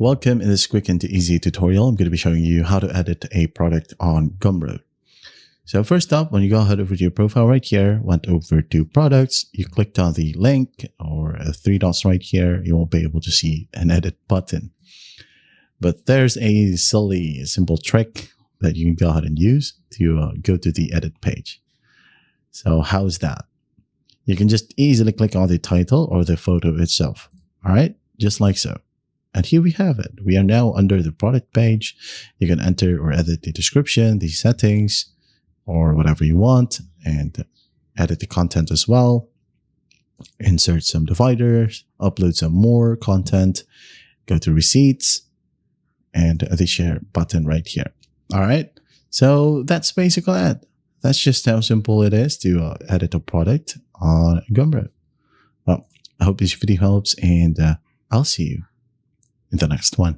Welcome. In this quick and easy tutorial, I'm going to be showing you how to edit a product on Gumroad. So first up, when you go ahead over to your profile right here, went over to products, you clicked on the link or three dots right here, you won't be able to see an edit button. But there's a simple trick that you can go ahead and use to go to the edit page. So how's that? You can just easily click on the title or the photo itself. All right, just like so. And here we have it. We are now under the product page. You can enter or edit the description, the settings, or whatever you want, and edit the content as well. Insert some dividers, upload some more content, go to receipts, and the share button right here. All right. So that's basically it. That's just how simple it is to edit a product on Gumroad. Well, I hope this video helps, and I'll see you in the next one.